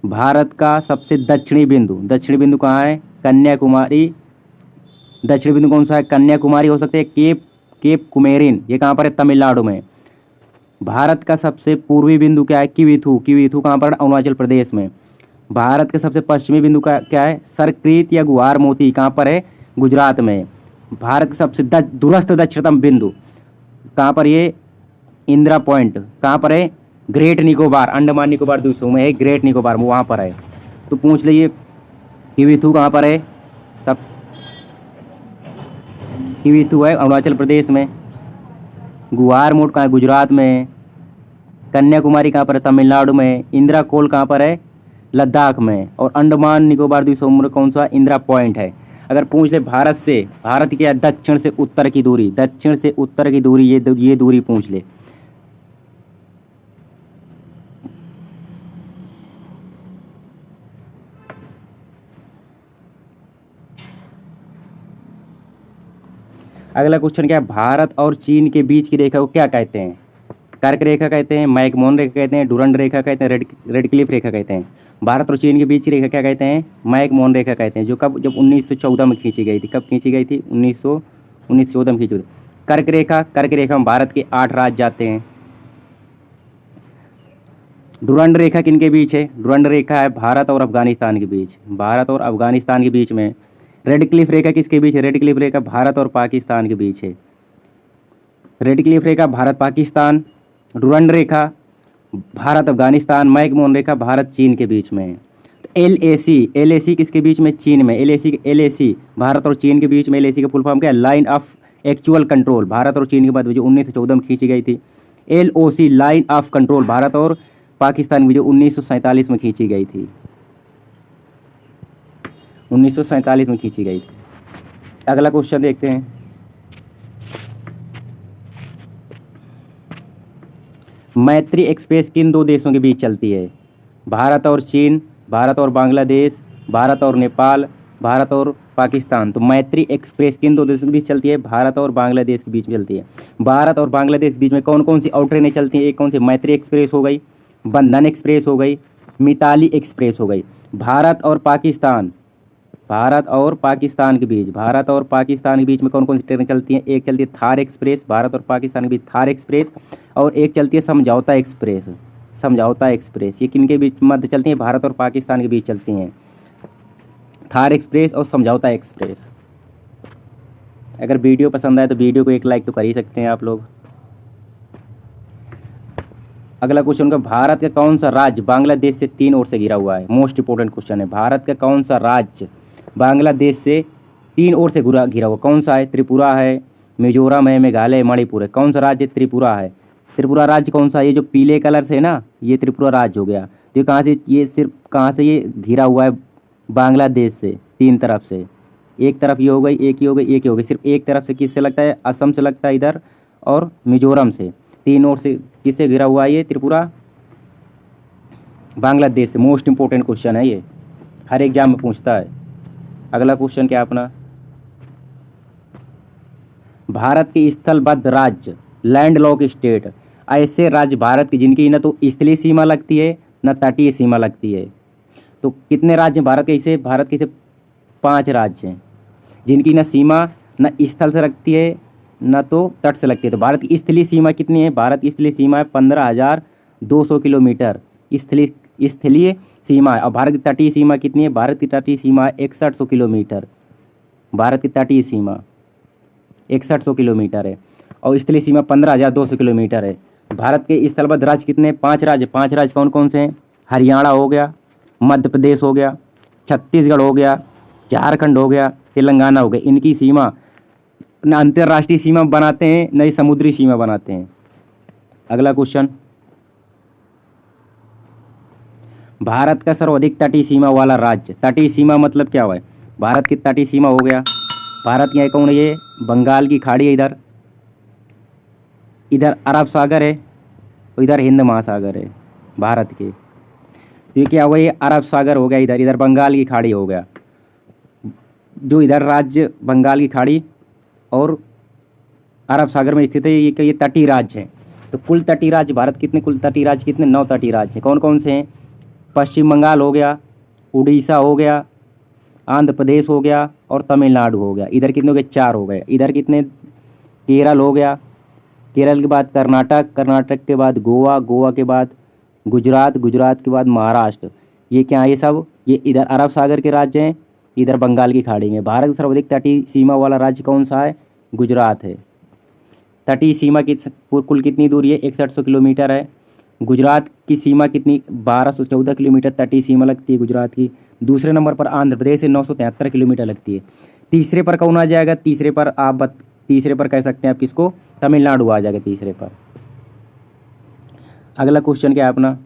भारत का सबसे दक्षिणी बिंदु कहाँ है? कन्याकुमारी। दक्षिणी बिंदु कौन सा है? कन्याकुमारी हो सकते हैं, केप कुमेरिन, ये कहाँ पर है? तमिलनाडु में। भारत का सबसे पूर्वी बिंदु क्या है? किविथू कहाँ पर? अरुणाचल प्रदेश में। भारत के सबसे पश्चिमी बिंदु का क्या है? सरक्रीत या गुहार मोती, कहाँ पर है? गुजरात में। भारत का सबसे दूरस्थ दक्षिणतम बिंदु कहाँ पर? ये इंदिरा पॉइंट कहाँ पर है? ग्रेट निकोबार, अंडमान निकोबार द्वीपों में है ग्रेट निकोबार, वहाँ पर है। तो पूछ लीजिए किविथू कहाँ पर है? किविथू है अरुणाचल प्रदेश में। गुहार मोट कहाँ है? गुजरात में। कन्याकुमारी कहाँ पर है? तमिलनाडु में। इंदिरा कोल कहाँ पर है? लद्दाख में। और अंडमान निकोबार द्वीप समूह में कौन सा? इंदिरा पॉइंट है। अगर पूछ ले भारत के दक्षिण से उत्तर की दूरी, ये दूरी पूछ ले। अगला क्वेश्चन क्या है, भारत और चीन के बीच की रेखा को क्या कहते हैं? कर्क रेखा कहते हैं, मैकमोहन रेखा कहते हैं, डुरंड रेखा कहते हैं, रेडक्लिफ रेखा कहते हैं। भारत और चीन के बीच की रेखा क्या कहते हैं? मैकमोहन रेखा कहते हैं, जो कब, जब 1914 में खींची गई थी। कब खींची गई थी? 1914 में खींची गई। कर्क रेखा में भारत के 8 राज्य जाते हैं। डुरंड रेखा किनके बीच है? डुरंड रेखा है भारत और अफगानिस्तान के बीच, भारत और अफगानिस्तान के बीच में। रेडक्लिफ रेखा किसके बीच है? रेडक्लिफ रेखा भारत और पाकिस्तान के बीच है। रेडक्लिफ रेखा भारत पाकिस्तान, डुरंड रेखा भारत अफगानिस्तान, मैकमोहन रेखा भारत चीन के बीच में है। एल ए सी किसके बीच में? चीन में। एल ए सी भारत और चीन के बीच में। एल ए सी का फुल फॉर्म क्या है? Line of actual control, Bharat और चीन के बाद जो 1914 में खींची गई थी। LOC line of control, Bharat और पाकिस्तान की जो 1947 में खींची गई थी, 1947 में खींची गई थी। अगला क्वेश्चन देखते हैं। मैत्री एक्सप्रेस किन 2 देशों के बीच चलती है? भारत और चीन, भारत और बांग्लादेश, भारत और नेपाल, भारत और पाकिस्तान। तो मैत्री एक्सप्रेस किन 2 देशों के बीच चलती है? भारत और बांग्लादेश के बीच में चलती है। भारत और बांग्लादेश के बीच में कौन कौन सी और ट्रेनें चलती हैं? एक कौन सी? मैत्री एक्सप्रेस हो गई, बंधन एक्सप्रेस हो गई, मिताली एक्सप्रेस हो गई। भारत और पाकिस्तान के बीच, भारत और पाकिस्तान के बीच में कौन कौन सी ट्रेनें चलती हैं? एक चलती है थार एक्सप्रेस, भारत और पाकिस्तान के बीच थार एक्सप्रेस, और एक चलती है समझौता एक्सप्रेस। ये किनके बीच मध्य चलती हैं? भारत और पाकिस्तान के बीच चलती हैं, थार एक्सप्रेस और समझौता एक्सप्रेस। अगर वीडियो पसंद आए तो वीडियो को एक लाइक तो कर ही सकते हैं आप लोग। अगला क्वेश्चन का, भारत का कौन सा राज्य बांग्लादेश से 3 ओर से घिरा हुआ है? मोस्ट इंपोर्टेंट क्वेश्चन है। भारत का कौन सा राज्य बांग्लादेश से 3 ओर से घिरा हुआ? कौन सा है? त्रिपुरा है, मिजोरम है, मेघालय है, मणिपुर है। कौन सा राज्य? त्रिपुरा है। त्रिपुरा राज्य कौन सा? ये जो पीले कलर से है ना, ये त्रिपुरा राज्य हो गया। तो ये कहाँ से, ये सिर्फ कहाँ से ये घिरा हुआ है? बांग्लादेश से 3 तरफ से। एक तरफ ये हो गई, एक ही हो गई, एक ही हो गई। सिर्फ एक तरफ से किससे लगता है? असम से लगता है इधर, और मिजोरम से। 3 ओर से किससे घिरा हुआ है ये त्रिपुरा? बांग्लादेश से। मोस्ट इंपोर्टेंट क्वेश्चन है ये, हर एग्जाम में पूछता है। अगला क्वेश्चन क्या अपना, भारत के स्थलबद्ध राज्य, लैंडलॉक स्टेट, ऐसे राज्य भारत की जिनकी न तो स्थलीय सीमा लगती है न तटीय सीमा लगती है। तो कितने राज्य हैं भारत के? इसे 5 राज्य हैं जिनकी न सीमा न स्थल से लगती है न तो तट से लगती है। तो भारत की स्थलीय सीमा कितनी है? भारत की स्थलीय सीमा है 15,200 किलोमीटर स्थलीय सीमा है। और भारत की तटीय सीमा कितनी है? भारत की तटीय सीमा है 6100 किलोमीटर। भारत की तटीय सीमा 6100 किलोमीटर है और स्थलीय सीमा 15,200 किलोमीटर है। भारत के स्थलबद्ध राज्य कितने? 5 राज्य। 5 राज्य कौन कौन से हैं? हरियाणा हो गया, मध्य प्रदेश हो गया, छत्तीसगढ़ हो गया, झारखंड हो गया, तेलंगाना हो गया। इनकी सीमा न अंतर्राष्ट्रीय सीमा बनाते हैं न ही समुद्री सीमा बनाते हैं। अगला क्वेश्चन, भारत का सर्वाधिक तटीय सीमा वाला राज्य। तटीय सीमा मतलब क्या हुआ है? भारत की तटीय सीमा हो गया, भारत की कौन है? ये बंगाल की खाड़ी है, इधर अरब सागर है और इधर हिंद महासागर है भारत के। तो ये क्या हुआ? ये अरब सागर हो गया, इधर बंगाल की खाड़ी हो गया। जो इधर राज्य बंगाल की खाड़ी और अरब सागर में स्थित है, ये तटीय राज्य है। तो कुल तटीय राज्य भारत कितने? कुल तटीय राज्य कितने? 9 तटीय राज्य हैं। कौन कौन से हैं? पश्चिम बंगाल हो गया, उड़ीसा हो गया, आंध्र प्रदेश हो गया और तमिलनाडु हो गया। इधर कितने हो गए? 4 हो गए। इधर कितने? केरल हो गया, केरल के बाद कर्नाटक, कर्नाटक के बाद गोवा, गोवा के बाद गुजरात, गुजरात के बाद महाराष्ट्र। ये क्या है? ये सब ये इधर अरब सागर के राज्य हैं, इधर बंगाल की खाड़ी में। भारत का सर्वाधिक तटीय सीमा वाला राज्य कौन सा है? गुजरात है। तटीय सीमा की कुल कितनी दूरी है? 6100 किलोमीटर है। गुजरात की सीमा कितनी? 1214 किलोमीटर तटीय सीमा लगती है गुजरात की। दूसरे नंबर पर आंध्र प्रदेश से 973 किलोमीटर लगती है। तीसरे पर कौन आ जाएगा? तीसरे पर कह सकते हैं आप किसको? तमिलनाडु आ जाएगा तीसरे पर। अगला क्वेश्चन क्या है अपना,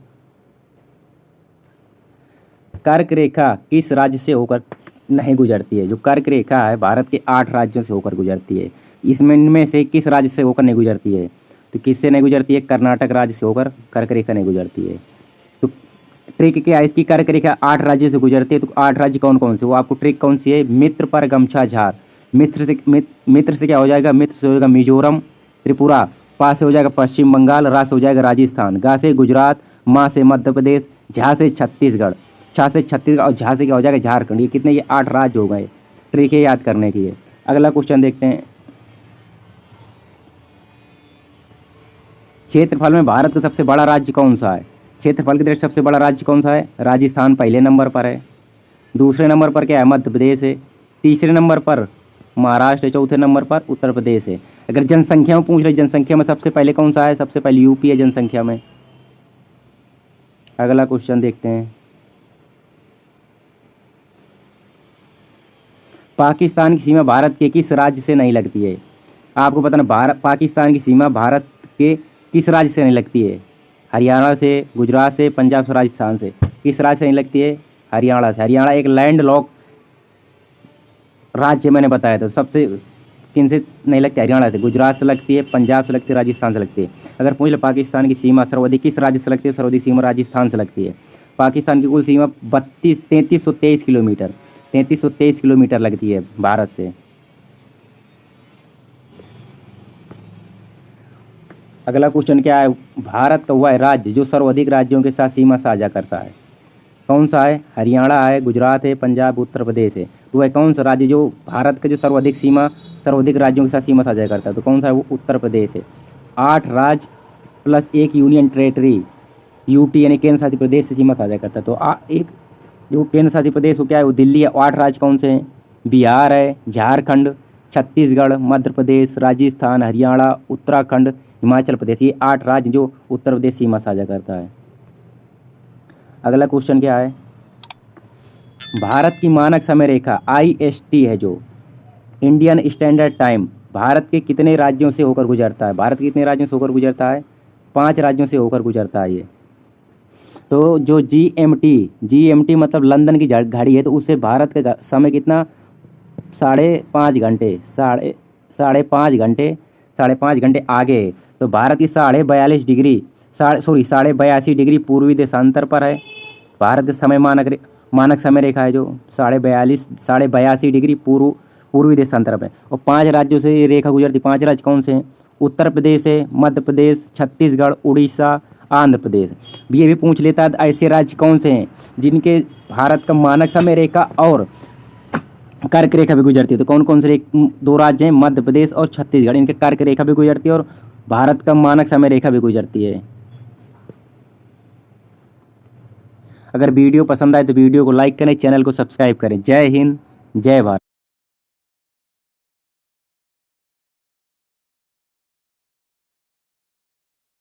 कर्क रेखा किस राज्य से होकर नहीं गुजरती है? जो कर्क रेखा है भारत के 8 राज्यों से होकर गुजरती है। इनमें से किस राज्य से होकर नहीं गुजरती है? तो किससे नहीं गुजरती है? कर्नाटक राज्य से होकर कर्क रेखा नहीं गुजरती है। तो ट्रिक क्या है इसकी? कर्क रेखा 8 राज्य से गुजरती है। तो 8 राज्य कौन कौन से? वो आपको ट्रिक कौन सी है? मित्र पर गमछा झार। मित्र से क्या हो जाएगा, मित्र से हो जाएगा मिजोरम त्रिपुरा, पा से हो जाएगा पश्चिम बंगाल, रा से हो जाएगा राजस्थान, गा से गुजरात, माँ से मध्य प्रदेश, झा से छत्तीसगढ़, छा से छत्तीसगढ़ और झा से क्या हो जाएगा झारखंड। ये कितने, ये 8 राज्य हो गए। ट्रिक है याद करने की है। अगला क्वेश्चन देखते हैं। क्षेत्रफल में भारत का सबसे बड़ा राज्य कौन सा है? क्षेत्रफल की दृष्टि सबसे बड़ा राज्य कौन सा है? राजस्थान पहले नंबर पर है। दूसरे नंबर पर क्या है? मध्य प्रदेश है। तीसरे नंबर पर महाराष्ट्र है। चौथे नंबर पर उत्तर प्रदेश है। अगर जनसंख्या में पूछ रहे, जनसंख्या में सबसे पहले कौन सा है? सबसे पहले यूपी है जनसंख्या में। अगला क्वेश्चन देखते हैं। पाकिस्तान की सीमा भारत के किस राज्य से नहीं लगती है? आपको बताना, पाकिस्तान की सीमा भारत के किस राज्य से नहीं लगती है? हरियाणा से, गुजरात से, पंजाब से, राजस्थान से। किस राज्य से नहीं लगती है? हरियाणा से। हरियाणा एक लैंड लॉक राज्य मैंने बताया था। सबसे किन से नहीं लगती? हरियाणा से। गुजरात से लगती है, पंजाब से लगती है, राजस्थान से लगती है। अगर पूछ ले पाकिस्तान की सीमा सर्वाधिक किस राज्य से लगती है? सर्वाधिक सीमा राजस्थान से लगती है। पाकिस्तान की कुल सीमा 3323 किलोमीटर 3323 किलोमीटर लगती है भारत से। अगला क्वेश्चन क्या है? भारत का वह राज्य जो सर्वाधिक राज्यों के साथ सीमा साझा करता है, कौन सा है? हरियाणा है, गुजरात है, पंजाब, उत्तर प्रदेश है। तो वह कौन सा राज्य जो भारत का जो सर्वाधिक राज्यों के साथ सीमा साझा करता है, तो कौन सा है? वो उत्तर प्रदेश है। 8 राज्य प्लस 1 यूनियन टेरेटरी, यूटी यानी केंद्र शासित प्रदेश से सीमा साझा करता है। तो एक जो केंद्र शासित प्रदेश वो क्या है? वो दिल्ली है। 8 राज्य कौन से हैं? बिहार है, झारखंड, छत्तीसगढ़, मध्य प्रदेश, राजस्थान, हरियाणा, उत्तराखंड, हिमाचल प्रदेश। ये 8 राज्य जो उत्तर प्रदेश सीमा साझा करता है। अगला क्वेश्चन क्या है? भारत की मानक समय रेखा IST है जो इंडियन स्टैंडर्ड टाइम, भारत के कितने राज्यों से होकर गुजरता है? भारत के कितने राज्यों से होकर गुजरता है? 5 राज्यों से होकर गुजरता है ये। तो जो GMT मतलब लंदन की घड़ी है, तो उससे भारत का समय कितना? 5.5 घंटे, साढ़े पाँच घंटे आगे है। तो भारत की 82 डिग्री पूर्वी देशांतर पर है। भारत का समय मानक समय रेखा है जो 82 डिग्री पूर्वी देशांतर पर है। और 5 राज्यों से ये रेखा गुजरती। 5 राज्य कौन से हैं? उत्तर प्रदेश है, मध्य प्रदेश, छत्तीसगढ़, उड़ीसा, आंध्र प्रदेश। ये भी पूछ लेता है ऐसे राज्य कौन से हैं जिनके भारत का मानक समय रेखा और कर्क रेखा भी गुजरती है। तो कौन कौन से 2 राज्य हैं? मध्य प्रदेश और छत्तीसगढ़। इनके कर्क रेखा भी गुजरती है और भारत का मानक समय रेखा भी गुजरती है। अगर वीडियो पसंद आए तो वीडियो को लाइक करें, चैनल को सब्सक्राइब करें। जय हिंद, जय भारत।